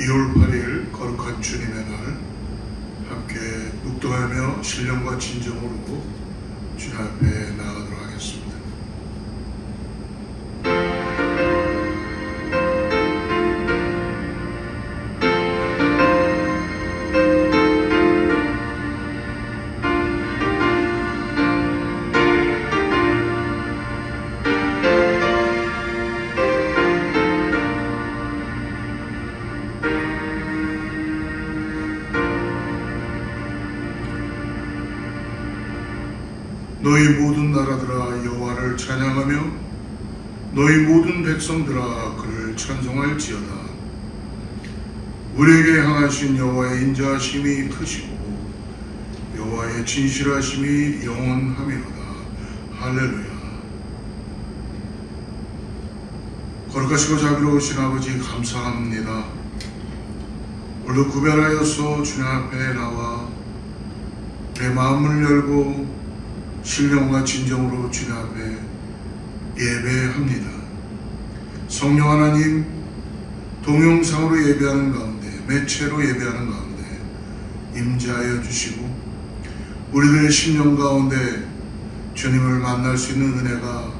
2월 8일 거룩한 주님의 날 함께 묵도하며 신령과 진정으로 주님 앞에 나아가도록 하겠습니다. 너희 모든 나라들아 여호와를 찬양하며 너희 모든 백성들아 그를 찬송할지어다. 우리에게 향하신 여호와의 인자하심이 크시고 여호와의 진실하심이 영원하미로다. 할렐루야. 거룩하시고 자비로우신 아버지 감사합니다. 오늘도 구별하여서 주님 앞에 나와 내 마음을 열고 신령과 진정으로 주님 앞에 예배합니다. 성령 하나님, 동영상으로 예배하는 가운데, 매체로 예배하는 가운데 임재하여 주시고 우리들의 심령 가운데 주님을 만날 수 있는 은혜가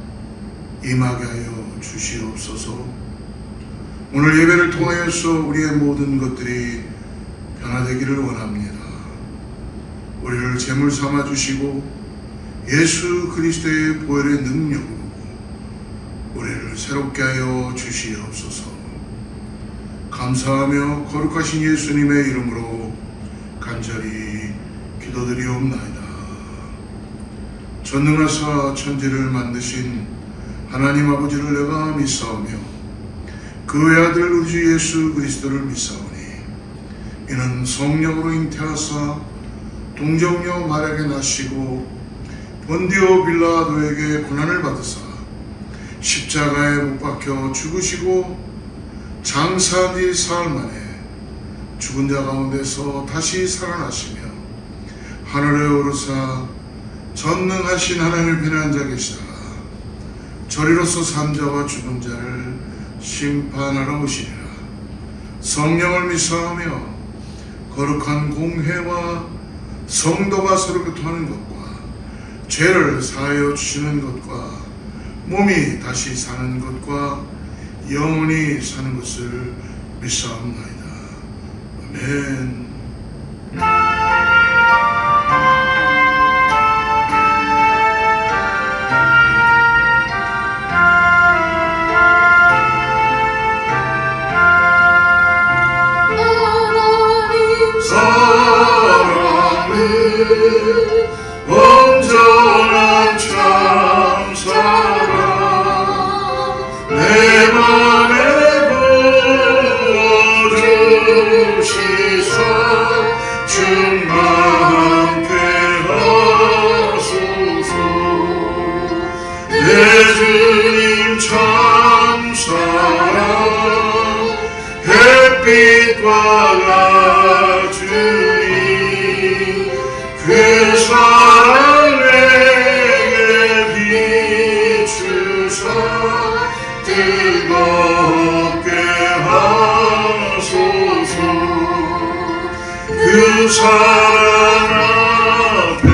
임하게 하여 주시옵소서. 오늘 예배를 통하여서 우리의 모든 것들이 변화되기를 원합니다. 우리를 제물 삼아 주시고 예수 그리스도의 보혈의 능력으로 우리를 새롭게 하여 주시옵소서. 감사하며 거룩하신 예수님의 이름으로 간절히 기도드리옵나이다. 전능하사 천지를 만드신 하나님 아버지를 내가 믿사오며 그 외아들 우리 주 예수 그리스도를 믿사오니 이는 성령으로 잉태하사 동정녀 마리아에게 나시고 본디오 빌라도에게 고난을 받으사 십자가에 못 박혀 죽으시고 장사한 지 사흘 만에 죽은 자 가운데서 다시 살아나시며 하늘에 오르사 전능하신 하나님을 비난한 자 계시다가 저리로서 산 자와 죽은 자를 심판하러 오시리라. 성령을 믿사오며 거룩한 공회와 성도가 서로 교통하는 것과 죄를 사하여 주시는 것과 몸이 다시 사는 것과 영원히 사는 것을 믿사옵나이다. 아멘. 온전한 참사랑 내 맘에 부어주시사 주님과 함께 하소서. 내 주님 참사랑 햇빛과 같으니 그 사랑 내게 비추사 뜨겁게 하소서. 그 사랑 앞에는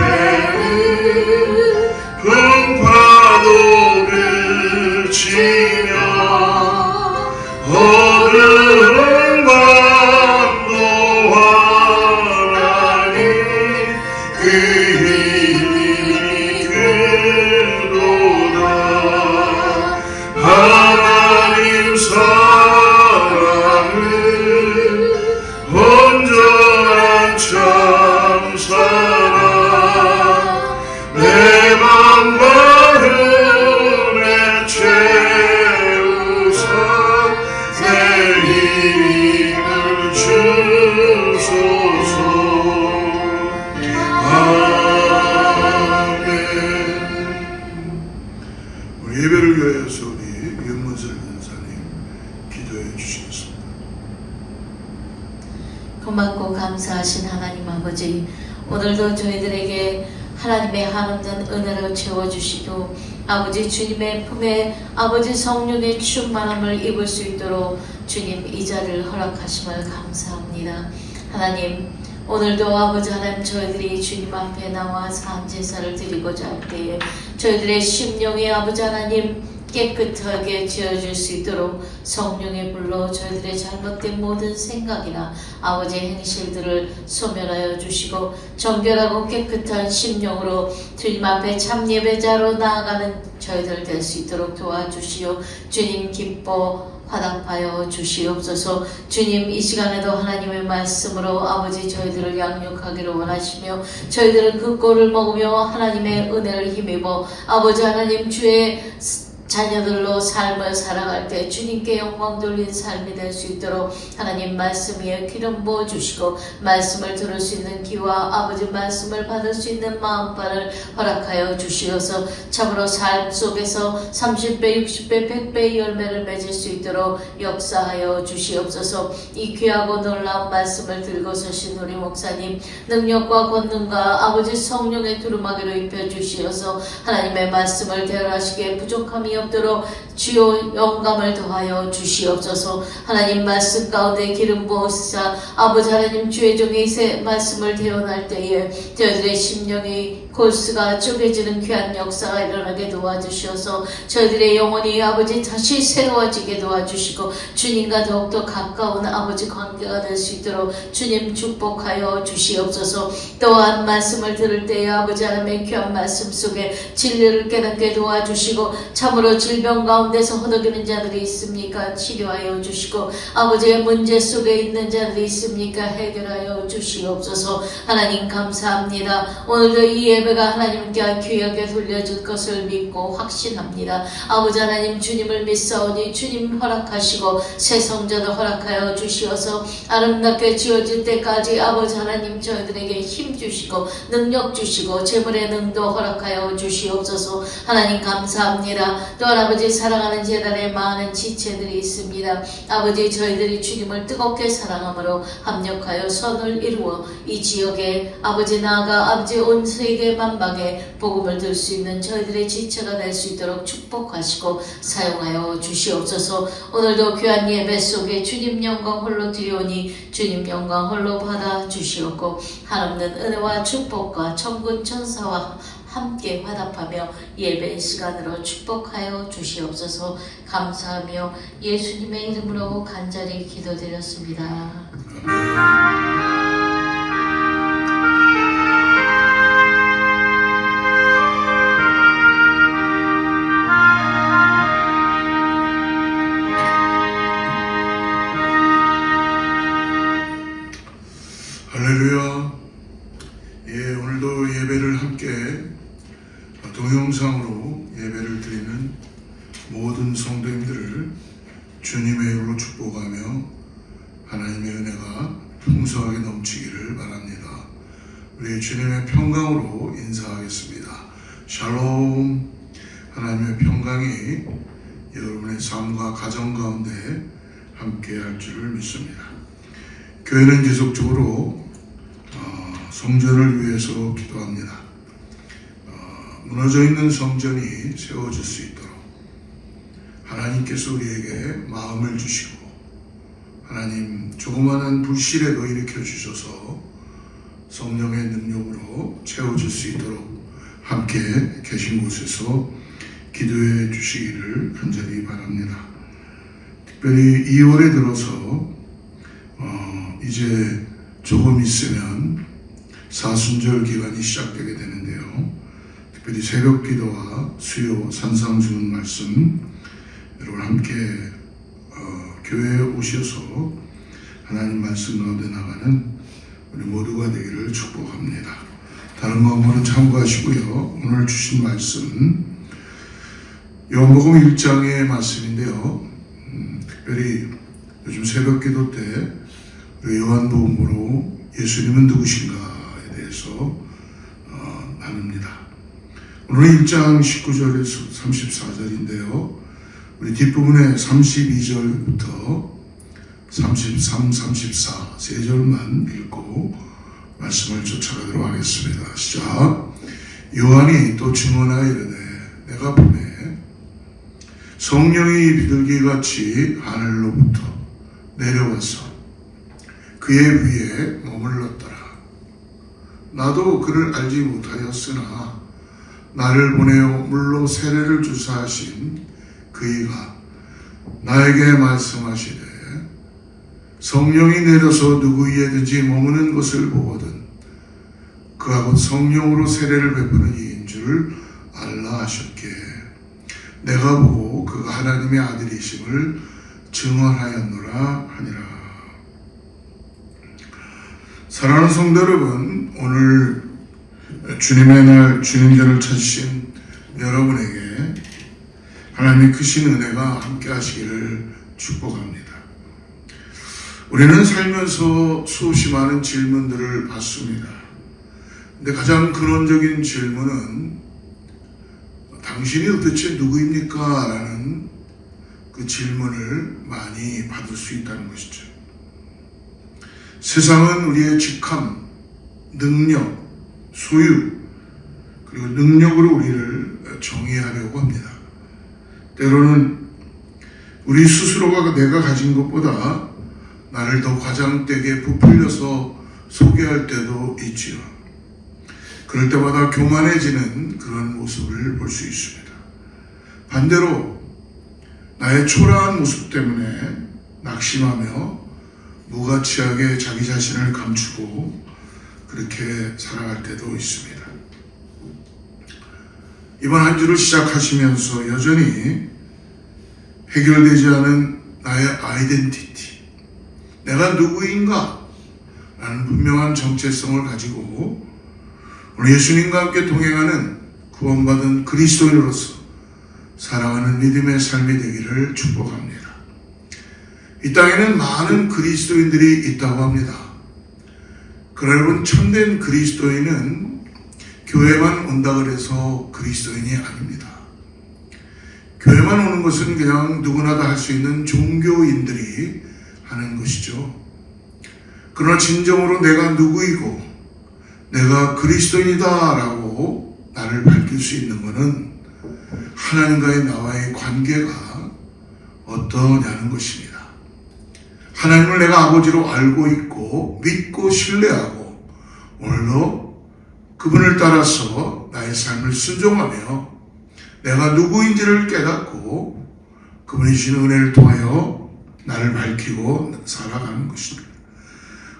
풍파도를 치며 어두운 밤도 환하니 그 힘이 그도다. 하나님 사랑은 온전한 참사랑 내 맘과 흥에 채우사 내 힘을 주소서. 예배를 위하여서 우리 윤문설 권사님 기도해 주시겠습니다. 고맙고 감사하신 하나님 아버지, 오늘도 저희들에게 하나님의 한없는 은혜로 채워주시고 아버지 주님의 품에 아버지 성령의 충만함을 입을 수 있도록 주님 이 자리를 허락하심을 감사합니다. 하나님 오늘도 아버지 하나님 저희들이 주님 앞에 나와 산제사를 드리고자 할 때에 저희들의 심령이 아버지 하나님 깨끗하게 지어줄 수 있도록 성령의 불로 저희들의 잘못된 모든 생각이나 아버지의 행실들을 소멸하여 주시고 정결하고 깨끗한 심령으로 주님 앞에 참 예배자로 나아가는 저희들 될 수 있도록 도와주시오. 주님 기뻐 화답하여 주시옵소서. 주님 이 시간에도 하나님의 말씀으로 아버지 저희들을 양육하기를 원하시며 저희들은 그 꼴을 먹으며 하나님의 은혜를 힘입어 아버지 하나님 주의 자녀들로 삶을 살아갈 때 주님께 영광 돌린 삶이 될 수 있도록 하나님 말씀 위에 기름 부어주시고 말씀을 들을 수 있는 귀와 아버지 말씀을 받을 수 있는 마음발을 허락하여 주시어서 참으로 삶 속에서 30배, 60배, 100배의 열매를 맺을 수 있도록 역사하여 주시옵소서. 이 귀하고 놀라운 말씀을 들고 서신 우리 목사님 능력과 권능과 아버지 성령의 두루마기로 입혀주시어서 하나님의 말씀을 대언하시기에 부족함이 없도록 주요 영감을 더하여 주시옵소서. 하나님 말씀 가운데 기름 부으시사 아버지 하나님 주의 종의 새 말씀을 대언할 때에 저희들의 심령이 골수가 쪼개지는 귀한 역사가 일어나게 도와주셔서 저희들의 영혼이 아버지 다시 새로워지게 도와주시고 주님과 더욱더 가까운 아버지 관계가 될 수 있도록 주님 축복하여 주시옵소서. 또한 말씀을 들을 때에 아버지 하나님의 귀한 말씀 속에 진리를 깨닫게 도와주시고 참으로 질병 가운데서 허덕이는 자들이 있습니까? 치료하여 주시고 아버지의 문제 속에 있는 자들이 있습니까? 해결하여 주시옵소서. 하나님 감사합니다. 오늘도 이 예배가 하나님께 귀하게 돌려줄 것을 믿고 확신합니다. 아버지 하나님 주님을 믿사오니 주님 허락하시고 새 성전을 허락하여 주시어서 아름답게 지어질 때까지 아버지 하나님 저희들에게 힘 주시고 능력 주시고 재물의 능도 허락하여 주시옵소서. 하나님 감사합니다. 또한 아버지 사랑하는 재단에 많은 지체들이 있습니다. 아버지 저희들이 주님을 뜨겁게 사랑함으로 합력하여 선을 이루어 이 지역에 아버지 나아가 아버지 온 세계 만방에 복음을 들 수 있는 저희들의 지체가 될 수 있도록 축복하시고 사용하여 주시옵소서. 오늘도 귀한 예배 속에 주님 영광 홀로 드리오니 주님 영광 홀로 받아 주시옵고 한없는 은혜와 축복과 천군 천사와 함께 화답하며 예배 시간으로 축복하여 주시옵소서. 감사하며 예수님의 이름으로 간절히 기도드렸습니다. 할렐루야. 예, 오늘도 예배를 함께 동영상으로 예배를 드리는 모든 성도님들을 주님의 이름으로 축복하며 하나님의 은혜가 풍성하게 넘치기를 바랍니다. 우리 주님의 평강으로 인사하겠습니다. 샬롬. 하나님의 평강이 여러분의 삶과 가정 가운데 함께 할 줄을 믿습니다. 교회는 계속적으로 성전을 위해서 기도합니다. 무너져 있는 성전이 세워질 수 있도록 하나님께서 우리에게 마음을 주시고 하나님 조그마한 불씨라도 일으켜 주셔서 성령의 능력으로 채워질 수 있도록 함께 계신 곳에서 기도해 주시기를 간절히 바랍니다. 특별히 2월에 들어서 이제 조금 있으면 사순절 기간이 시작되게 되는데요. 특별히 새벽 기도와 수요 산상수훈 말씀 여러분 함께 교회에 오셔서 하나님 말씀 가운데 나가는 우리 모두가 되기를 축복합니다. 다른 마음으로는 참고하시고요. 오늘 주신 말씀 요한복음 1장의 말씀인데요. 특별히 요즘 새벽 기도 때 요한복음으로 예수님은 누구신가에 대해서 나눕니다. 오늘 1장 19절에서 34절인데요. 우리 뒷부분에 32절부터 33, 34 세 절만 읽고 말씀을 쫓아가도록 하겠습니다. 시작. 요한이 또 증언하여 이르되 내가 보매 성령이 비둘기같이 하늘로부터 내려와서 그의 위에 머물렀더라. 나도 그를 알지 못하였으나 나를 보내어 물로 세례를 주사 하신 그이가 나에게 말씀하시되 성령이 내려서 누구 위에든지 머무는 것을 보거든 그가 곧 성령으로 세례를 베푸는 이인 줄 알라 하셨기에 내가 보고 그가 하나님의 아들이심을 증언하였노라 하니라. 사랑하는 성도 여러분, 오늘 주님의 날 주님전을 찾으신 여러분에게 하나님의 크신 은혜가 함께 하시기를 축복합니다. 우리는 살면서 수없이 많은 질문들을 받습니다. 근데 가장 근원적인 질문은 당신이 도대체 누구입니까? 라는 그 질문을 많이 받을 수 있다는 것이죠. 세상은 우리의 직함, 능력, 소유, 그리고 능력으로 우리를 정의하려고 합니다. 때로는 우리 스스로가 내가 가진 것보다 나를 더 과장되게 부풀려서 소개할 때도 있지요. 그럴 때마다 교만해지는 그런 모습을 볼 수 있습니다. 반대로 나의 초라한 모습 때문에 낙심하며 무가치하게 자기 자신을 감추고 그렇게 살아갈 때도 있습니다. 이번 한 주를 시작하시면서 여전히 해결되지 않은 나의 아이덴티티, 내가 누구인가? 라는 분명한 정체성을 가지고 오늘 예수님과 함께 동행하는 구원받은 그리스도인으로서 살아가는 믿음의 삶이 되기를 축복합니다. 이 땅에는 많은 그리스도인들이 있다고 합니다. 그러나 여러분, 참된 그리스도인은 교회만 온다 그래서 그리스도인이 아닙니다. 교회만 오는 것은 그냥 누구나 다 할 수 있는 종교인들이 하는 것이죠. 그러나 진정으로 내가 누구이고 내가 그리스도인이다라고 나를 밝힐 수 있는 것은 하나님과의 나와의 관계가 어떠냐는 것입니다. 하나님을 내가 아버지로 알고 있고 믿고 신뢰하고 오늘도 그분을 따라서 나의 삶을 순종하며 내가 누구인지를 깨닫고 그분이 주신 은혜를 통하여 나를 밝히고 살아가는 것입니다.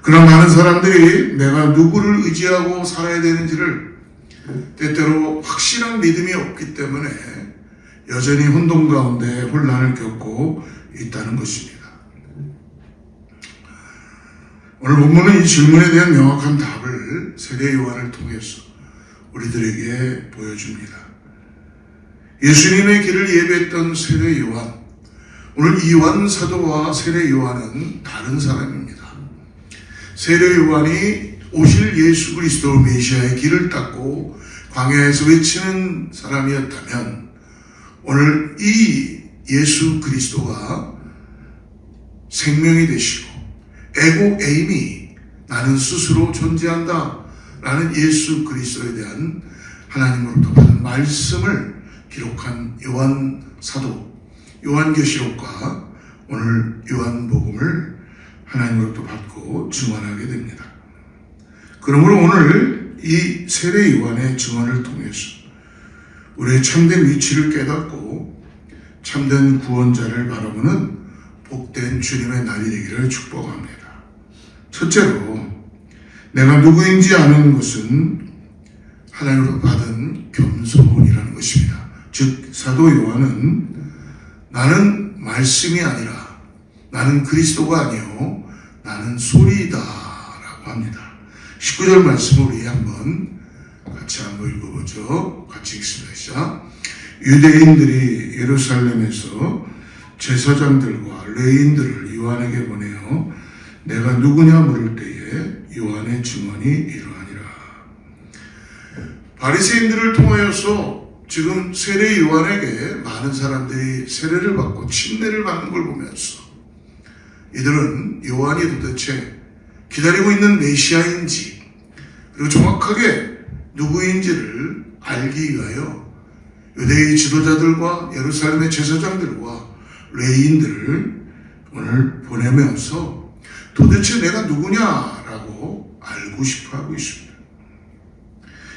그러나 많은 사람들이 내가 누구를 의지하고 살아야 되는지를 때때로 확실한 믿음이 없기 때문에 여전히 혼돈 가운데 혼란을 겪고 있다는 것입니다. 오늘 본문은 이 질문에 대한 명확한 답을 세례 요한을 통해서 우리들에게 보여줍니다. 예수님의 길을 예배했던 세례 요한, 오늘 이완 사도와 세례 요한은 다른 사람입니다. 세례 요한이 오실 예수 그리스도 메시아의 길을 닦고 광야에서 외치는 사람이었다면 오늘 이 예수 그리스도가 생명이 되시고 에고 에임이 나는 스스로 존재한다 라는 예수 그리스도에 대한 하나님으로부터 받은 말씀을 기록한 요한 사도, 요한계시록과 오늘 요한복음을 하나님으로부터 받고 증언하게 됩니다. 그러므로 오늘 이 세례 요한의 증언을 통해서 우리의 참된 위치를 깨닫고 참된 구원자를 바라보는 복된 주님의 날이 되기를 축복합니다. 첫째로, 내가 누구인지 아는 것은 하나님으로부터 받은 겸손이라는 것입니다. 즉 사도 요한은 나는 말씀이 아니라 나는 그리스도가 아니요 나는 소리이다 라고 합니다. 19절 말씀을 우리 같이 한번 읽어보죠. 같이 읽습니다. 시작. 유대인들이 예루살렘에서 제사장들과 레위인들을 요한에게 보내어 내가 누구냐 물을 때에 요한의 증언이 이러하니라. 바리새인들을 통하여서 지금 세례 요한에게 많은 사람들이 세례를 받고 침례를 받는 걸 보면서 이들은 요한이 도대체 기다리고 있는 메시아인지 그리고 정확하게 누구인지를 알기 위하여 유대의 지도자들과 예루살렘의 제사장들과 레위인들을 오늘 보내면서 도대체 내가 누구냐라고 알고 싶어하고 있습니다.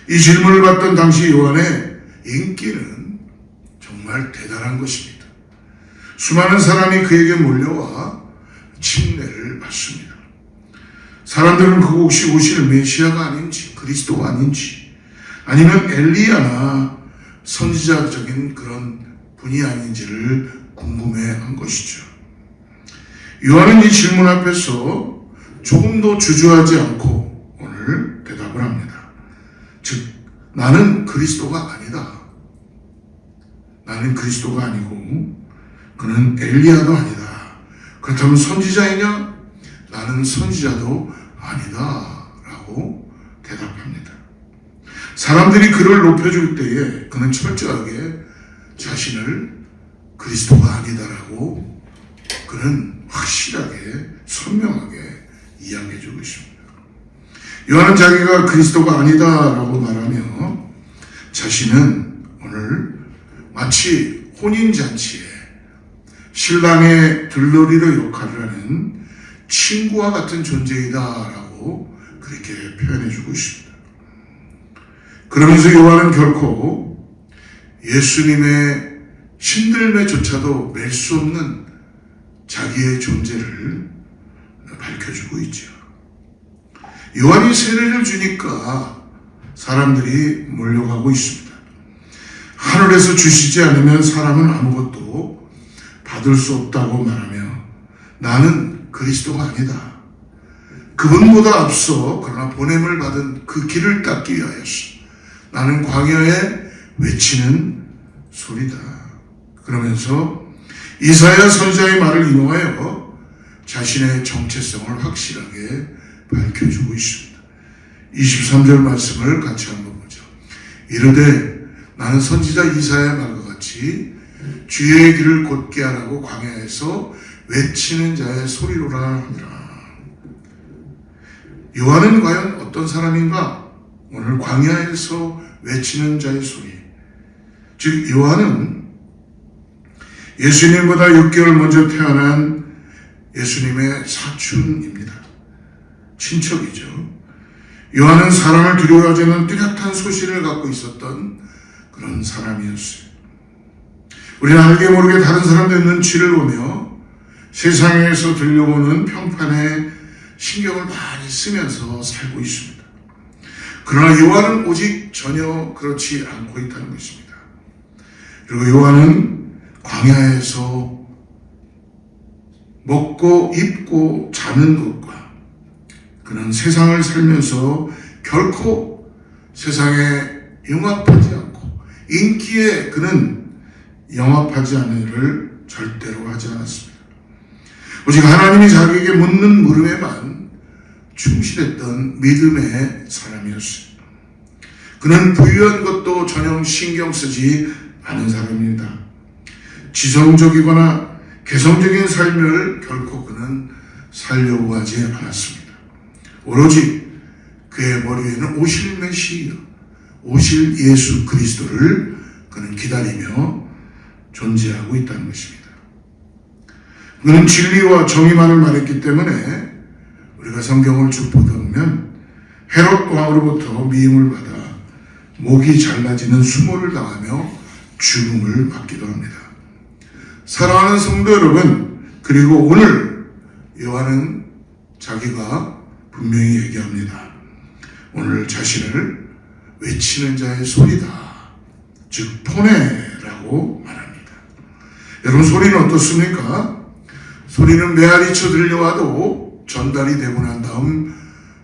이 질문을 받던 당시 요한의 인기는 정말 대단한 것입니다. 수많은 사람이 그에게 몰려와 침례를 받습니다. 사람들은 그가 혹시 오실 메시아가 아닌지, 그리스도가 아닌지, 아니면 엘리야나 선지자적인 그런 분이 아닌지를 궁금해한 것이죠. 요한은 이 질문 앞에서 조금도 주저하지 않고 오늘 대답을 합니다. 즉, 나는 그리스도가 아니다. 나는 그리스도가 아니고 그는 엘리야도 아니다. 그렇다면 선지자이냐? 나는 선지자도 아니다. 라고 대답합니다. 사람들이 그를 높여줄 때에 그는 철저하게 자신을 그리스도가 아니다라고 그는 확실하게 선명하게 이야기해주고 있습니다. 요한은 자기가 그리스도가 아니다라고 말하며 자신은 오늘 마치 혼인잔치에 신랑의 들러리로 역할을 하는 친구와 같은 존재이다라고 그렇게 표현해주고 있습니다. 그러면서 요한은 결코 예수님의 신들매조차도 맬 수 없는 자기의 존재를 밝혀주고 있죠. 요한이 세례를 주니까 사람들이 몰려가고 있습니다. 하늘에서 주시지 않으면 사람은 아무것도 받을 수 없다고 말하며 나는 그리스도가 아니다. 그분보다 앞서 그러나 보냄을 받은 그 길을 닦기 위하여서 나는 광야에 외치는 소리다. 그러면서 이사야 선지자의 말을 인용하여 자신의 정체성을 확실하게 밝혀주고 있습니다. 23절 말씀을 같이 한번 보죠. 이르되 나는 선지자 이사야의 말과 같이 주의 길을 곧게 하라고 광야에서 외치는 자의 소리로라 하니라. 요한은 과연 어떤 사람인가? 오늘 광야에서 외치는 자의 소리. 즉 요한은 예수님보다 6개월 먼저 태어난 예수님의 사촌입니다. 친척이죠. 요한은 사람을 두려워하지 않는 뚜렷한 소신을 갖고 있었던 그런 사람이었어요. 우리는 알게 모르게 다른 사람들의 눈치를 보며 세상에서 들려오는 평판에 신경을 많이 쓰면서 살고 있습니다. 그러나 요한은 오직 전혀 그렇지 않고 있다는 것입니다. 그리고 요한은 광야에서 먹고 입고 자는 것과 그는 세상을 살면서 결코 세상에 융합하지 않고 인기에 그는 영합하지 않는 일을 절대로 하지 않았습니다. 오직 하나님이 자기에게 묻는 물음에만 충실했던 믿음의 사람이었어요. 그는 부유한 것도 전혀 신경 쓰지 않은 사람입니다. 지성적이거나 개성적인 삶을 결코 그는 살려고 하지 않았습니다. 오로지 그의 머리에는 오실 메시아, 오실 예수 그리스도를 그는 기다리며 존재하고 있다는 것입니다. 그는 진리와 정의만을 말했기 때문에 우리가 성경을 쭉 보다 보면 헤롯 왕으로부터 미움을 받아 목이 잘라지는 수모를 당하며 죽음을 맞기도 합니다. 사랑하는 성도 여러분, 그리고 오늘 요한은 자기가 분명히 얘기합니다. 오늘 자신을 외치는 자의 소리다. 즉 포네라고 말합니다. 여러분 소리는 어떻습니까? 소리는 메아리쳐 들려와도 전달이 되고 난 다음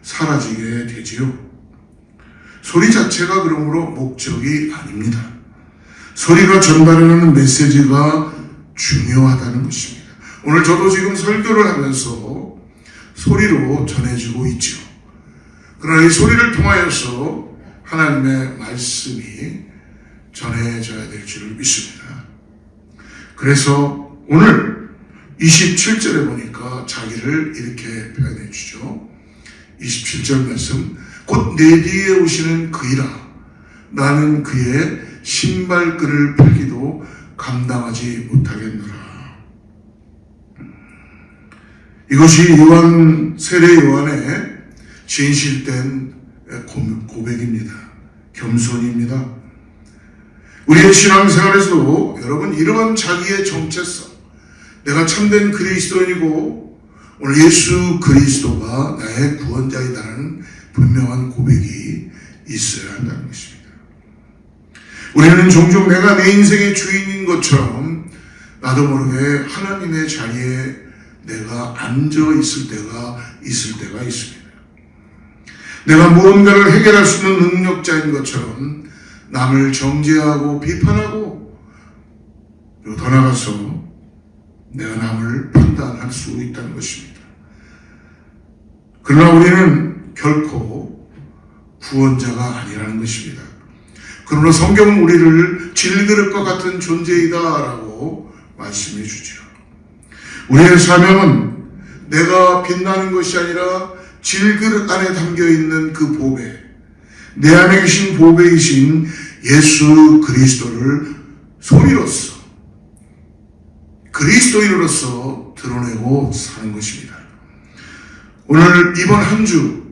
사라지게 되지요. 소리 자체가 그러므로 목적이 아닙니다. 소리가 전달하는 메시지가 중요하다는 것입니다. 오늘 저도 지금 설교를 하면서 소리로 전해지고 있죠. 그러나 이 소리를 통하여서 하나님의 말씀이 전해져야 될 줄을 믿습니다. 그래서 오늘 27절에 보니까 자기를 이렇게 표현해 주죠. 27절 말씀, 곧 내 뒤에 오시는 그이라 나는 그의 신발끈을 풀기도 감당하지 못하겠노라. 이것이 세례 요한의 진실된 고백입니다. 겸손입니다. 우리의 신앙생활에서도 여러분 이러한 자기의 정체성, 내가 참된 그리스도인이고 오늘 예수 그리스도가 나의 구원자이다라는 분명한 고백이 있어야 한다는 것입니다. 우리는 종종 내가 내 인생의 주인인 것처럼 나도 모르게 하나님의 자리에 내가 앉아 있을 때가 있습니다. 내가 무언가를 해결할 수 있는 능력자인 것처럼 남을 정죄하고 비판하고 그리고 더 나아가서 내가 남을 판단할 수 있다는 것입니다. 그러나 우리는 결코 구원자가 아니라는 것입니다. 그러나 성경은 우리를 질그릇과 같은 존재이다라고 말씀해 주죠. 우리의 사명은 내가 빛나는 것이 아니라 질그릇 안에 담겨있는 그 보배, 내 안에 계신 보배이신 예수 그리스도를 소리로서 그리스도인으로서 드러내고 사는 것입니다. 오늘 이번 한 주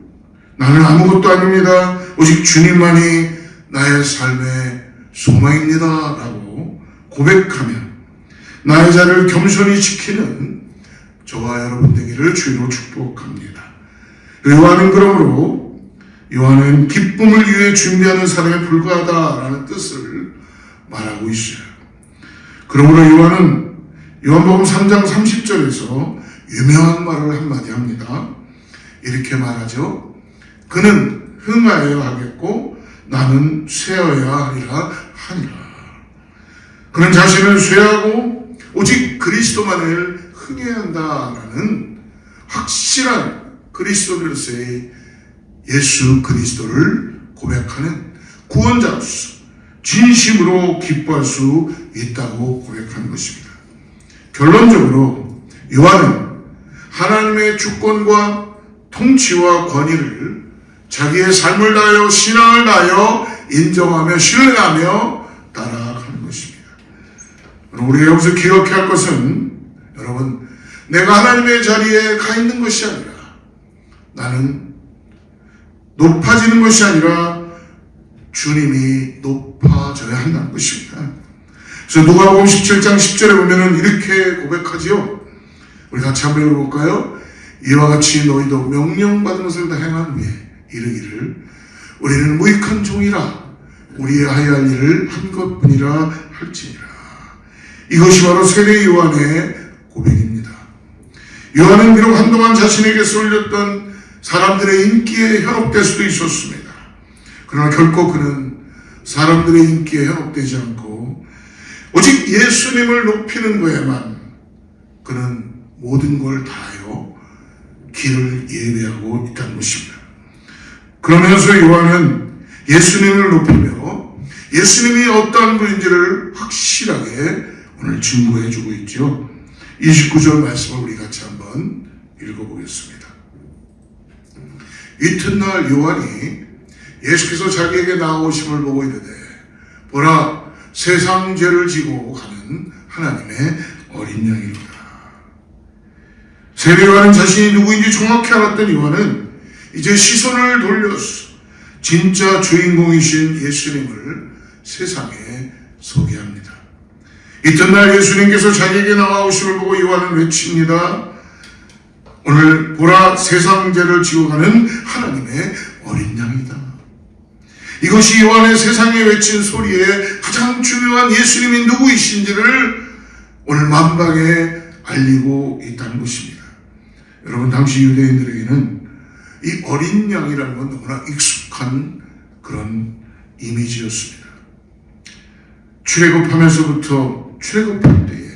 나는 아무것도 아닙니다. 오직 주님만이 나의 삶의 소망입니다 라고 고백하며 나의 자리를 겸손히 지키는 저와 여러분 되기를 주로 축복합니다. 요한은 그러므로 요한은 기쁨을 위해 준비하는 사람에 불과하다라는 뜻을 말하고 있어요. 그러므로 요한은 요한복음 3장 30절에서 유명한 말을 한마디 합니다. 이렇게 말하죠. 그는 흥하여야 하겠고 나는 쇠하여야 하리라. 그는 자신을 쇠하고 오직 그리스도만을 흥해야 한다라는 확실한 그리스도로서의 예수 그리스도를 고백하는 구원자로서 진심으로 기뻐할 수 있다고 고백하는 것입니다. 결론적으로 요한은 하나님의 주권과 통치와 권위를 자기의 삶을 다하여 신앙을 다하여 인정하며 신뢰하며 따라가는 것입니다. 우리가 여기서 기억해야 할 것은 여러분 내가 하나님의 자리에 가 있는 것이 아니라 나는 높아지는 것이 아니라 주님이 높아져야 한다는 것입니다. 그래서 누가복음 17장 10절에 보면은 이렇게 고백하지요. 우리 같이 한번 읽어볼까요? 이와 같이 너희도 명령받은 것을 다 행한 후에 이르기를 우리는 무익한 종이라 우리의 하여야 할 일을 한 것뿐이라 할지니라. 이것이 바로 세례 요한의 고백입니다. 요한은 비록 한동안 자신에게 쏠렸던 사람들의 인기에 현혹될 수도 있었습니다. 그러나 결코 그는 사람들의 인기에 현혹되지 않고 오직 예수님을 높이는 것에만 그는 모든 걸 다하여 길을 예배하고 있다는 것입니다. 그러면서 요한은 예수님을 높이며 예수님이 어떠한 분인지를 확실하게 오늘 증거해주고 있죠. 29절 말씀을 우리 같이 한번 읽어보겠습니다. 이튿날 요한이 예수께서 자기에게 나오심을 보고 이르되 보라 세상 죄를 지고 가는 하나님의 어린 양이로다. 세례 요한은 자신이 누구인지 정확히 알았던 요한은 이제 시선을 돌려서 진짜 주인공이신 예수님을 세상에 소개합니다. 이튿날 예수님께서 자기에게 나오심을 보고 요한은 외칩니다. 오늘 보라 세상 죄를 지고 가는 하나님의 어린 양이다. 이것이 요한의 세상에 외친 소리에 가장 중요한 예수님이 누구이신지를 오늘 만방에 알리고 있다는 것입니다. 여러분 당시 유대인들에게는 이 어린 양이라는 건 너무나 익숙한 그런 이미지였습니다. 출애굽하면서부터 출애굽할 때에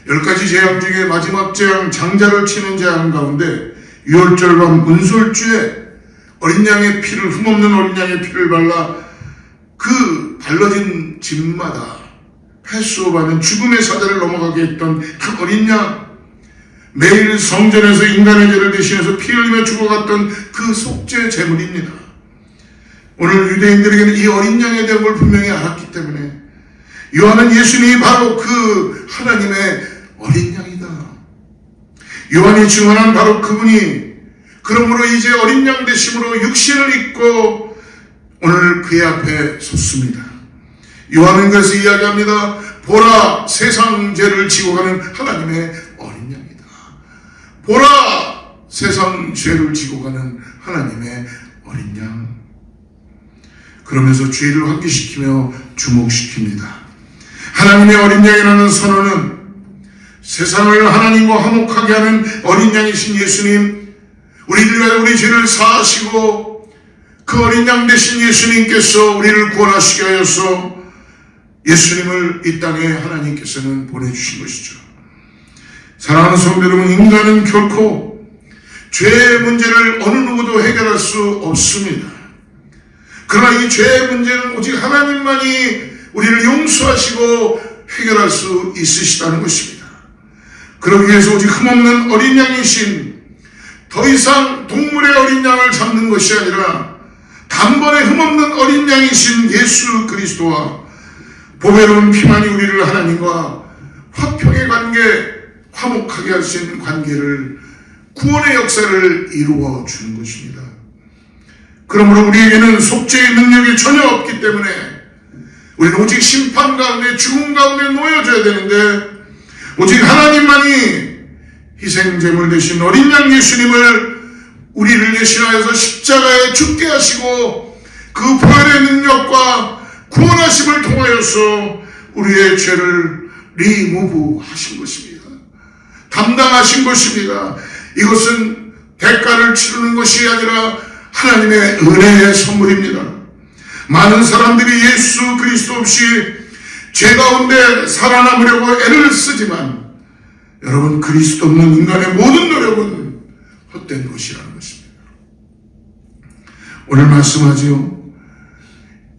10가지 재앙 중에 마지막 재앙 장자를 치는 재앙 가운데 유월절과 문설주에 어린 양의 피를 흠없는 어린 양의 피를 발라 그 발라진 집마다 패수업하는 죽음의 사자를 넘어가게 했던 그 어린 양, 매일 성전에서 인간의 죄를 대신해서 피 흘리며 죽어갔던 그 속죄 제물입니다. 오늘 유대인들에게는 이 어린 양에 대한 걸 분명히 알았기 때문에 요한은 예수님이 바로 그 하나님의 어린 양이다. 요한이 증언한 바로 그분이 그러므로 이제 어린 양 되심으로 육신을 입고 오늘 그의 앞에 섰습니다. 요한은 그래서 이야기합니다. 보라, 세상 죄를 지고 가는 하나님의 어린 양이다. 보라, 세상 죄를 지고 가는 하나님의 어린 양. 그러면서 죄를 환기시키며 주목시킵니다. 하나님의 어린 양이라는 선언은 세상을 하나님과 화목하게 하는 어린 양이신 예수님, 우리 죄를 사하시고 그 어린 양 되신 예수님께서 우리를 구원하시게 하여서 예수님을 이 땅에 하나님께서는 보내주신 것이죠. 사랑하는 성도 여러분, 인간은 결코 죄의 문제를 어느 누구도 해결할 수 없습니다. 그러나 이 죄의 문제는 오직 하나님만이 우리를 용서하시고 해결할 수 있으시다는 것입니다. 그러기 위해서 오직 흠없는 어린 양이신, 더 이상 동물의 어린 양을 잡는 것이 아니라 단번에 흠없는 어린 양이신 예수 그리스도와 보배로운 피만이 우리를 하나님과 화평의 관계, 화목하게 할 수 있는 관계를, 구원의 역사를 이루어 주는 것입니다. 그러므로 우리에게는 속죄의 능력이 전혀 없기 때문에 우리는 오직 심판 가운데, 죽음 가운데 놓여져야 되는데, 오직 하나님만이 희생제물 되신 어린 양 예수님을 우리를 대신하여서 십자가에 죽게 하시고 그 보혈의 능력과 구원하심을 통하여서 우리의 죄를 리무브 하신 것입니다. 담당하신 것입니다. 이것은 대가를 치르는 것이 아니라 하나님의 은혜의 선물입니다. 많은 사람들이 예수 그리스도 없이 죄 가운데 살아남으려고 애를 쓰지만 여러분, 그리스도 없는 인간의 모든 노력은 헛된 것이라는 것입니다. 오늘 말씀하지요.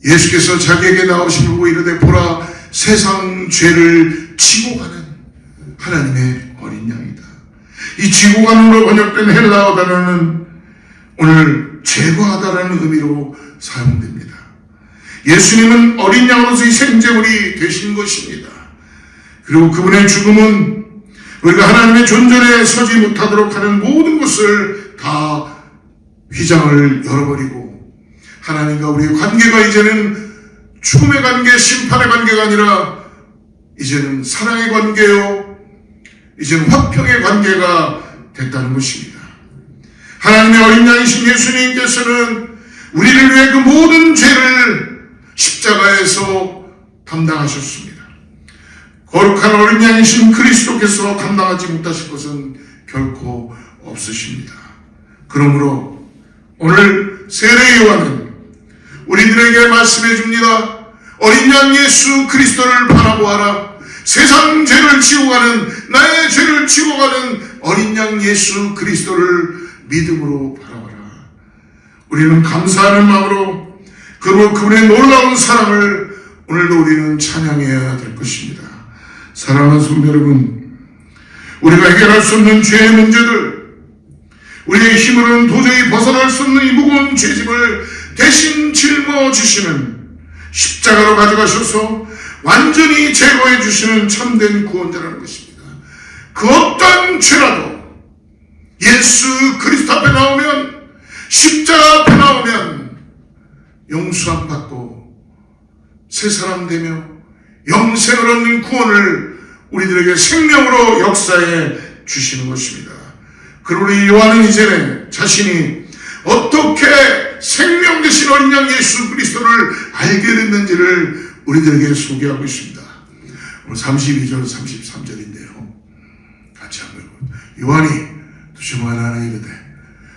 예수께서 자기에게 나오시고 보고 이르되 보라, 세상 죄를 지고 가는 하나님의 어린 양이다. 이 지고 가는으로 번역된 헬라어 단어는 오늘 제거하다라는 의미로 사용됩니다. 예수님은 어린 양으로서 이 생제물이 되신 것입니다. 그리고 그분의 죽음은 우리가 하나님의 존전에 서지 못하도록 하는 모든 것을 다 휘장을 열어버리고 하나님과 우리의 관계가 이제는 죽음의 관계, 심판의 관계가 아니라 이제는 사랑의 관계요, 이제는 화평의 관계가 됐다는 것입니다. 하나님의 어린 양이신 예수님께서는 우리를 위해 그 모든 죄를 십자가에서 담당하셨습니다. 거룩한 어린 양이신 그리스도께서 감당하지 못하실 것은 결코 없으십니다. 그러므로 오늘 세례 요한은 우리들에게 말씀해 줍니다. 어린 양 예수 그리스도를 바라보아라. 세상 죄를 지고 가는, 나의 죄를 지고 가는 어린 양 예수 그리스도를 믿음으로 바라봐라. 우리는 감사하는 마음으로 그리고 그분의 놀라운 사랑을 오늘도 우리는 찬양해야 될 것입니다. 사랑하는 성도 여러분, 우리가 해결할 수 없는 죄의 문제들, 우리의 힘으로는 도저히 벗어날 수 없는 이 무거운 죄짐을 대신 짊어지시는, 십자가로 가져가셔서 완전히 제거해 주시는 참된 구원자라는 것입니다. 그 어떤 죄라도 예수 그리스도 앞에 나오면, 십자가 앞에 나오면 용서함 받고 새 사람 되며 영생을 얻는 구원을 우리들에게 생명으로 역사해 주시는 것입니다. 그리고 우리 요한은 이제 자신이 어떻게 생명 되신 어린 양 예수 그리스도를 알게 됐는지를 우리들에게 소개하고 있습니다. 오늘 32절 33절인데요. 같이 한번 요한이 두시만 하나 이르되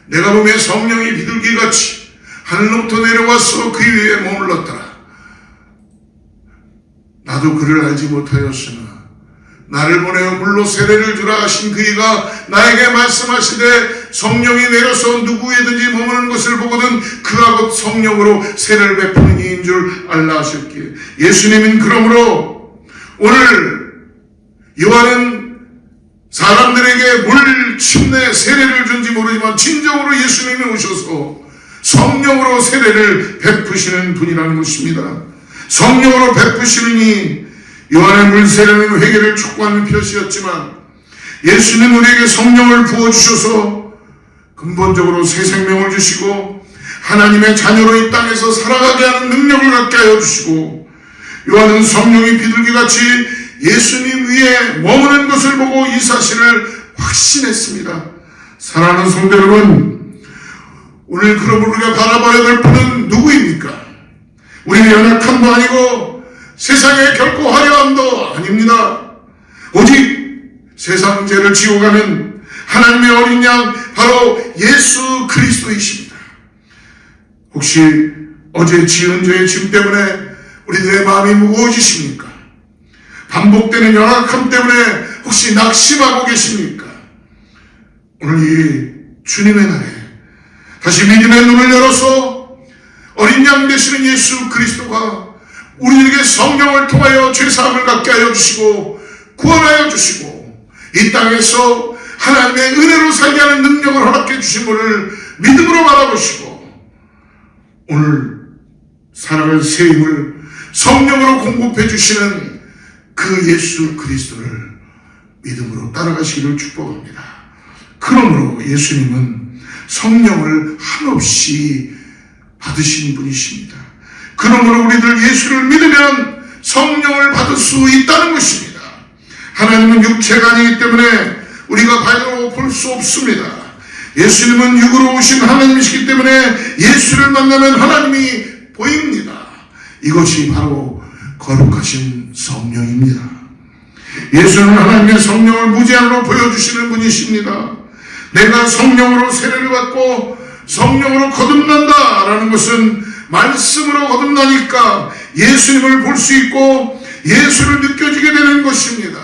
내가 보면 성령이 비둘기같이 하늘로부터 내려와서 그 위에 머물렀더라. 나도 그를 알지 못하였으나 나를 보내어 물로 세례를 주라 하신 그이가 나에게 말씀하시되 성령이 내려서 누구에든지 머무는 것을 보거든 그가 곧 성령으로 세례를 베푸는 이인 줄 알라 하셨기에, 예수님은 그러므로 오늘 요한은 사람들에게 물 침례 세례를 준지 모르지만 진정으로 예수님이 오셔서 성령으로 세례를 베푸시는 분이라는 것입니다. 성령으로 베푸시느니 요한의 물세례는 회개를 촉구하는 표시였지만 예수는 우리에게 성령을 부어주셔서 근본적으로 새 생명을 주시고 하나님의 자녀로 이 땅에서 살아가게 하는 능력을 갖게 하여 주시고 요한은 성령이 비둘기같이 예수님 위에 머무는 것을 보고 이 사실을 확신했습니다. 사랑하는 성도 여러분, 오늘 그럼 우리가 바라봐야 될 분은 누구입니까? 우리는 연약함도 아니고 세상에 결코 화려함도 아닙니다. 오직 세상 죄를 지고 가는 하나님의 어린 양 바로 예수 그리스도이십니다. 혹시 어제 지은 죄의 짐 때문에 우리들의 마음이 무거워지십니까? 반복되는 연약함 때문에 혹시 낙심하고 계십니까? 오늘 이 주님의 날에 다시 믿음의 눈을 열어서 어린 양 되시는 예수 그리스도가 우리에게 성령을 통하여 죄사함을 갖게 하여 주시고 구원하여 주시고 이 땅에서 하나님의 은혜로 살게 하는 능력을 허락해 주신 분을 믿음으로 바라보시고 오늘 살아갈 새 힘을 성령으로 공급해 주시는 그 예수 그리스도를 믿음으로 따라가시기를 축복합니다. 그러므로 예수님은 성령을 한없이 받으신 분이십니다. 그러므로 우리들 예수를 믿으면 성령을 받을 수 있다는 것입니다. 하나님은 육체가 아니기 때문에 우리가 바로 볼 수 없습니다. 예수님은 육으로 오신 하나님이시기 때문에 예수를 만나면 하나님이 보입니다. 이것이 바로 거룩하신 성령입니다. 예수는 하나님의 성령을 무제한으로 보여주시는 분이십니다. 내가 성령으로 세례를 받고 성령으로 거듭난다라는 것은 말씀으로 거듭나니까 예수님을 볼 수 있고 예수를 느껴지게 되는 것입니다.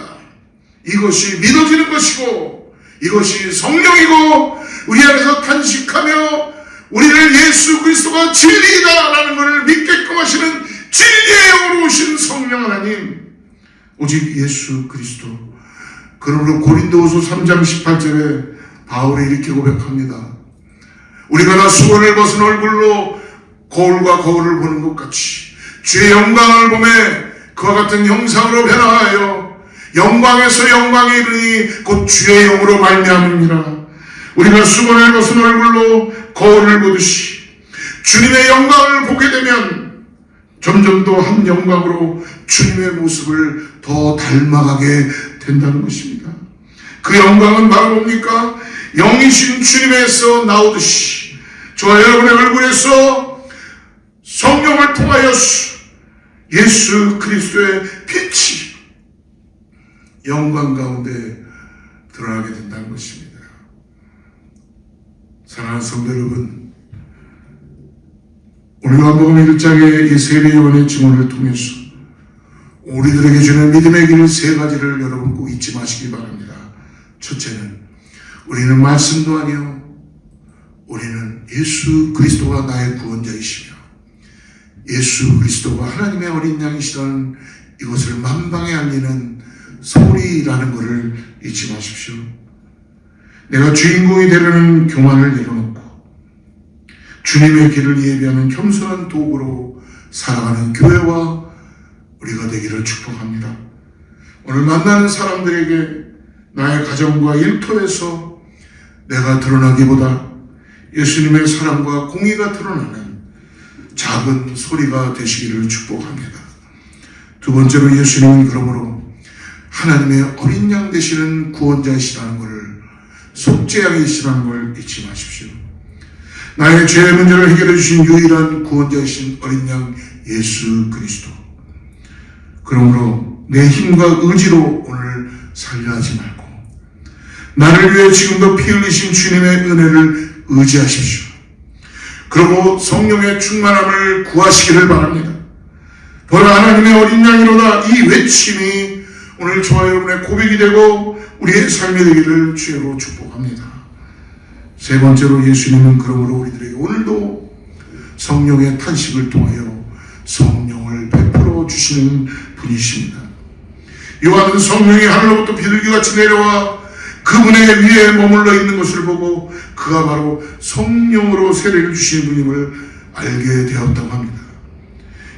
이것이 믿어지는 것이고 이것이 성령이고 우리 안에서 탄식하며 우리를 예수 그리스도가 진리이다라는 것을 믿게끔 하시는 진리의 영으로 오신 성령 하나님, 오직 예수 그리스도. 그러므로 고린도후서 3장 18절에 바울이 이렇게 고백합니다. 우리가 다 수건을 벗은 얼굴로 거울과 거울을 보는 것 같이 주의 영광을 보매 그와 같은 형상으로 변화하여 영광에서 영광에 이르니 곧 주의 영으로 말미암음이라. 우리가 수건을 벗은 얼굴로 거울을 보듯이 주님의 영광을 보게 되면 점점 더 한 영광으로 주님의 모습을 더 닮아가게 된다는 것입니다. 그 영광은 바로 뭡니까? 영이신 주님에서 나오듯이 저와 여러분의 얼굴에서 성령을 통하여 예수 그리스도의 빛이 영광 가운데 드러나게 된다는 것입니다. 사랑하는 성도 여러분, 오늘 요한복음 1장의 이 세례 요한의 증언을 통해서 우리들에게 주는 믿음의 길 세 가지를 여러분 꼭 잊지 마시기 바랍니다. 첫째는 우리는 말씀도 아니요 우리는 예수 그리스도가 나의 구원자이시며 예수 그리스도가 하나님의 어린 양이시라는 이것을 만방에 알리는 소리라는 것을 잊지 마십시오. 내가 주인공이 되려는 교만을 내려놓고 주님의 길을 예비하는 겸손한 도구로 살아가는 교회와 우리가 되기를 축복합니다. 오늘 만나는 사람들에게 나의 가정과 일터에서 내가 드러나기보다 예수님의 사랑과 공의가 드러나는 작은 소리가 되시기를 축복합니다. 두 번째로 예수님은 그러므로 하나님의 어린 양 되시는 구원자이시라는 것을 속죄양이시라는 걸 잊지 마십시오. 나의 죄의 문제를 해결해 주신 유일한 구원자이신 어린 양 예수 그리스도. 그러므로 내 힘과 의지로 오늘 살려 하지 말고 나를 위해 지금도 피 흘리신 주님의 은혜를 의지하십시오. 그리고 성령의 충만함을 구하시기를 바랍니다. 보라 하나님의 어린 양이로다, 이 외침이 오늘 저와 여러분의 고백이 되고 우리의 삶이 되기를 주로 축복합니다. 세 번째로 예수님은 그러므로 우리들에게 오늘도 성령의 탄식을 통하여 성령을 베풀어 주시는 분이십니다. 요한은 성령이 하늘로부터 비둘기같이 내려와 그분의 위에 머물러 있는 것을 보고 그가 바로 성령으로 세례를 주신 분임을 알게 되었다고 합니다.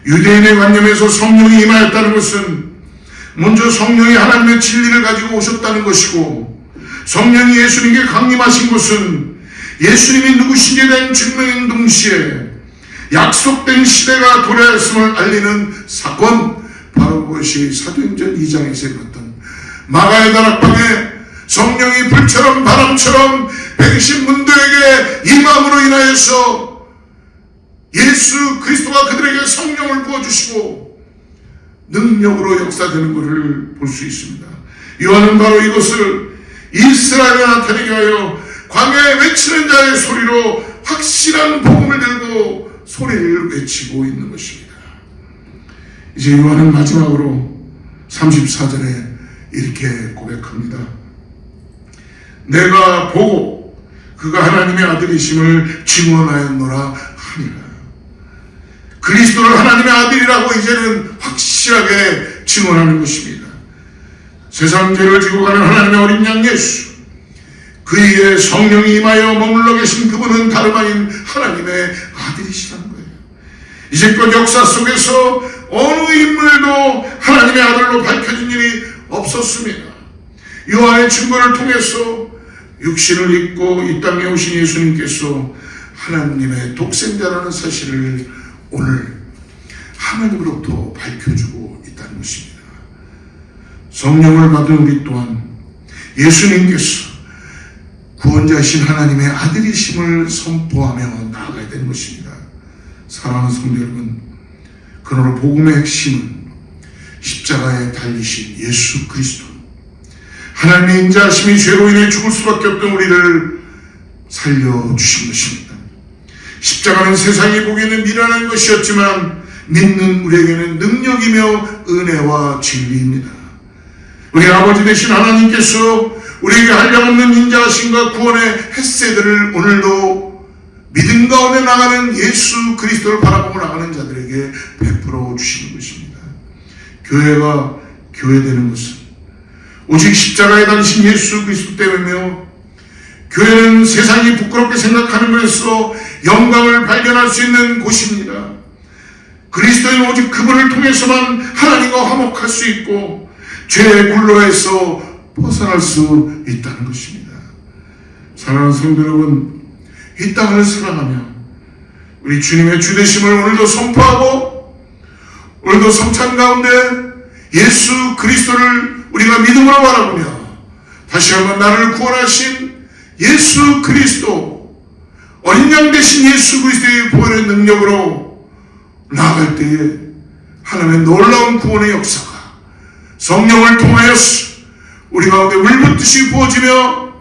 유대인의 관념에서 성령이 임하였다는 것은 먼저 성령이 하나님의 진리를 가지고 오셨다는 것이고, 성령이 예수님께 강림하신 것은 예수님이 누구신지에 대한 증명인 동시에 약속된 시대가 도래하였음을 알리는 사건, 바로 그것이 사도행전 2장에서 일어났던 마가의 다락방에 성령이 불처럼 바람처럼 백신문들에게 임함으로 인하여서 예수 그리스도가 그들에게 성령을 부어주시고 능력으로 역사되는 것을 볼 수 있습니다. 요한은 바로 이것을 이스라엘에 나타내게 하여 광야에 외치는 자의 소리로 확실한 복음을 들고 소리를 외치고 있는 것입니다. 이제 요한은 마지막으로 34절에 이렇게 고백합니다. 내가 보고 그가 하나님의 아들이심을 증언하였노라 하니라. 그리스도를 하나님의 아들이라고 이제는 확실하게 증언하는 것입니다. 세상 죄를 지고 가는 하나님의 어린 양 예수, 그 위에 성령이 임하여 머물러 계신 그분은 다름 아닌 하나님의 아들이시라는 거예요. 이제껏 역사 속에서 어느 인물도 하나님의 아들로 밝혀진 일이 없었습니다. 요한의 증거를 통해서 육신을 입고 이 땅에 오신 예수님께서 하나님의 독생자라는 사실을 오늘 하나님으로부터 밝혀주고 있다는 것입니다. 성령을 받은 우리 또한 예수님께서 구원자이신 하나님의 아들이심을 선포하며 나아가야 되는 것입니다. 사랑하는 성도 여러분, 그러나 복음의 핵심은 십자가에 달리신 예수 그리스도, 하나님의 인자하심이 죄로 인해 죽을 수밖에 없던 우리를 살려주신 것입니다. 십자가는 세상이 보기에는 미련한 것이었지만 믿는 우리에게는 능력이며 은혜와 진리입니다. 우리 아버지 되신 하나님께서 우리에게 한량없는 인자하심과 구원의 햇새들을 오늘도 믿음 가운데 나가는 예수 그리스도를 바라보고 나가는 자들에게 베풀어 주시는 것입니다. 교회가 교회되는 것은 오직 십자가에 달리신 예수 그리스도 때문이며, 교회는 세상이 부끄럽게 생각하는 것에서 영광을 발견할 수 있는 곳입니다. 그리스도인 오직 그분을 통해서만 하나님과 화목할 수 있고 죄의 굴로에서 벗어날 수 있다는 것입니다. 사랑하는 성도 여러분, 이 땅을 살아가며 우리 주님의 주되심을 오늘도 선포하고, 오늘도 성찬 가운데 예수 그리스도를 우리가 믿음으로 바라보며 다시 한번 나를 구원하신 예수 그리스도, 어린 양 되신 예수 그리스도의 보혈의 능력으로 나아갈 때에 하나님의 놀라운 구원의 역사가 성령을 통하여서 우리 가운데 물붓듯이 부어지며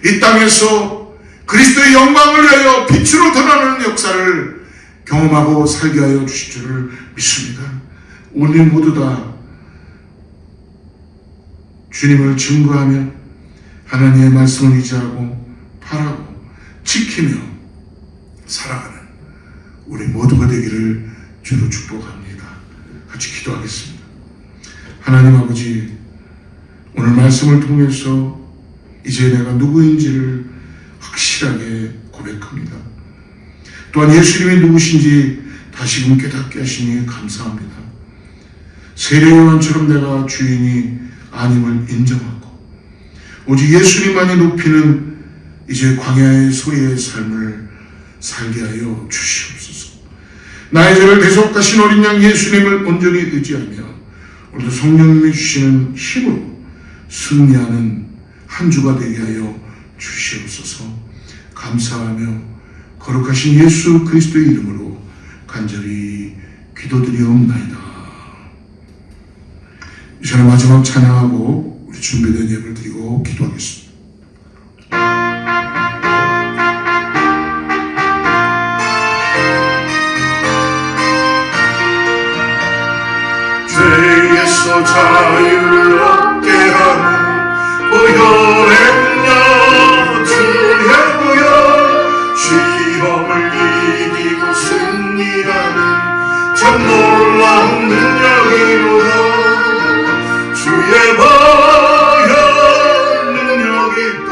이 땅에서 그리스도의 영광을 위하여 빛으로 드러나는 역사를 경험하고 살게 하여 주실 줄을 믿습니다. 우리 모두 다 주님을 증거하며 하나님의 말씀을 의지하고 바라고 지키며 살아가는 우리 모두가 되기를 주로 축복합니다. 같이 기도하겠습니다. 하나님 아버지, 오늘 말씀을 통해서 이제 내가 누구인지를 확실하게 고백합니다. 또한 예수님이 누구신지 다시금 깨닫게 하시니 감사합니다. 세례요한처럼 내가 주인이 아님을 인정하고 오직 예수님만이 높이는 이제 광야의 소리의 삶을 살게 하여 주시옵소서. 나의 죄를 대속하신 어린 양 예수님을 온전히 의지하며 오늘도 성령님이 주시는 힘으로 승리하는 한 주가 되게 하여 주시옵소서. 감사하며 거룩하신 예수 그리스도의 이름으로 간절히 기도드리옵나이다. 이전에 마지막 찬양하고 우리 준비된 예배를 드리고 기도하겠습니다. 죄에서 자유를 얻게 하는 보혈의 주의 보혈, 시험을 이기고 승리하는 참 놀라운 능력이로다. 주의 보혈 능력이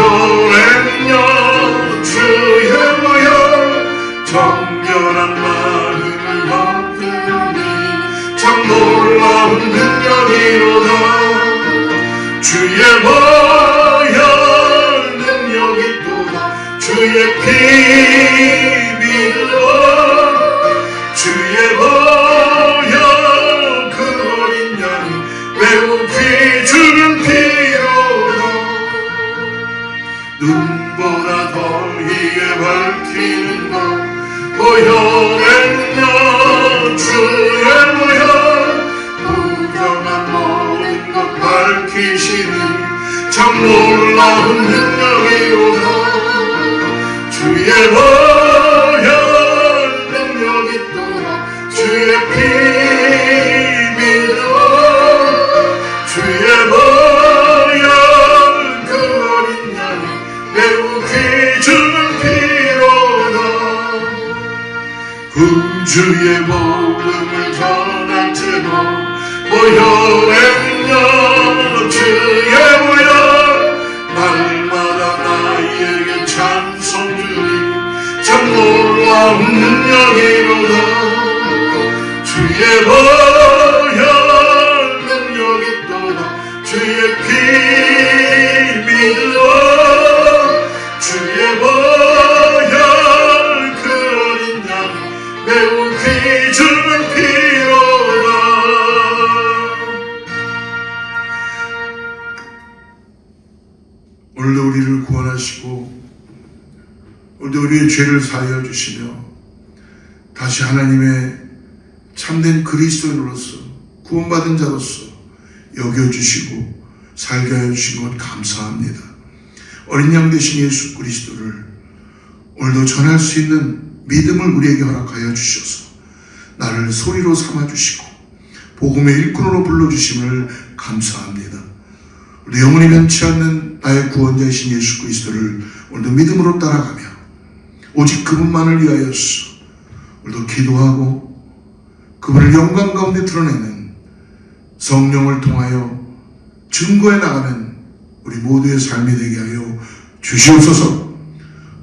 보혈에는요 주의 보혈 정결한 마음을 얻으니 참 놀라운 능력이로다. 주의 보혈 능력이 또다. 주의 피 믿어 주의 보혈 그 어린 양이 매우 귀중한 피로다. 눈보다 더 희게 밝히는 것 보혈에는요 주의 보혈 부정한 모든 것 밝히시는 참 놀라운 능력이로다. 주의 보혈 능력이 또다. 주의 피 믿어 주의 보혈 그 어린 양이 매우 귀중한 피로다. 구주의 복음을 전할 때도 보혈에는요 주의 보혈 날마다 나에게 찬송 주니 참 놀라운 능력이로다. 주의 보혈 능력이 또다. 주의 피 믿어 주의 보혈 그 어린 양이 매우 귀중한 피로다. 오늘도 우리를 구원하시고 오늘도 우리의 죄를 사하여 주시며 다시 하나님의 참된 그리스도인으로서 구원받은 자로서 여겨주시고 살게 하여 주신 것 감사합니다. 어린 양 되신 예수 그리스도를 오늘도 전할 수 있는 믿음을 우리에게 허락하여 주셔서 나를 소리로 삼아주시고 복음의 일꾼으로 불러주심을 감사합니다. 우리 영원히 변치 않는 나의 구원자이신 예수 그리스도를 오늘도 믿음으로 따라가며 오직 그분만을 위하여서 오늘도 기도하고 그분을 영광 가운데 드러내는 성령을 통하여 증거해 나가는 우리 모두의 삶이 되게 하여 주시옵소서.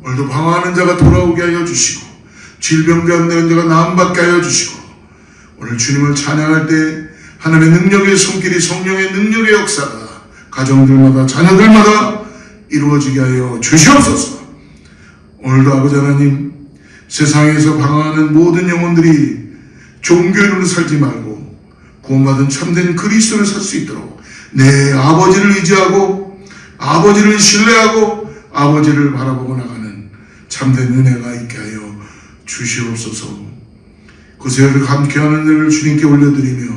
오늘도 방황하는 자가 돌아오게 하여 주시고 질병 가운데 있는 자가 나음받게 하여 주시고 오늘 주님을 찬양할 때 하나님의 능력의 손길이 성령의 능력의 역사가 가정들마다 자녀들마다 이루어지게 하여 주시옵소서. 오늘도 아버지 하나님 세상에서 방황하는 모든 영혼들이 종교인으로 살지 말고 구원받은 참된 그리스도를 살 수 있도록 내 아버지를 의지하고 아버지를 신뢰하고 아버지를 바라보고 나가는 참된 은혜가 있게 하여 주시옵소서. 그 세월을 함께하는 은혜를 주님께 올려드리며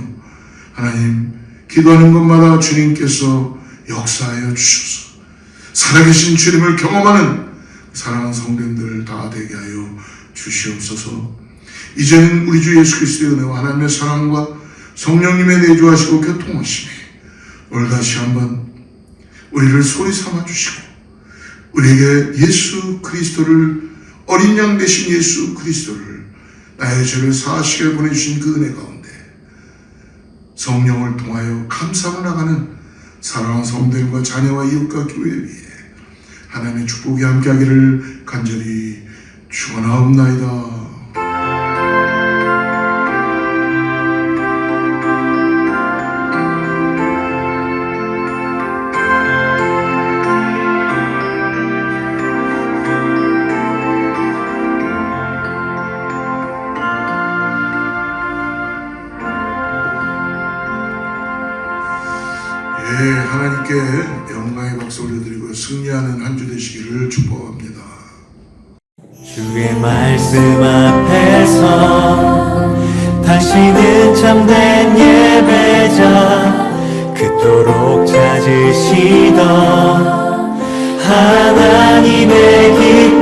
하나님 기도하는 것마다 주님께서 역사하여 주셔서 살아계신 주님을 경험하는 사랑하는 성도님들 다 되게 하여 주시옵소서. 이제는 우리 주 예수 그리스도의 은혜와 하나님의 사랑과 성령님의 내주하시고 교통하심에 오늘 다시 한번 우리를 소리 삼아 주시고 우리에게 예수 그리스도를 어린 양 되신 예수 그리스도를 나의 죄를 사하시게 보내주신 그 은혜 가운데 성령을 통하여 감사를 나가는 사랑하는 성도들과 자녀와 이웃과 교회 위에 하나님의 축복이 함께하기를 간절히 축원하옵나이다. 하나님께 영광의 박수 올려드리고 승리하는 한 주 되시기를 축복합니다. 주의 말씀 앞에서 다시는 참된 예배자 그토록 찾으시던 하나님의 길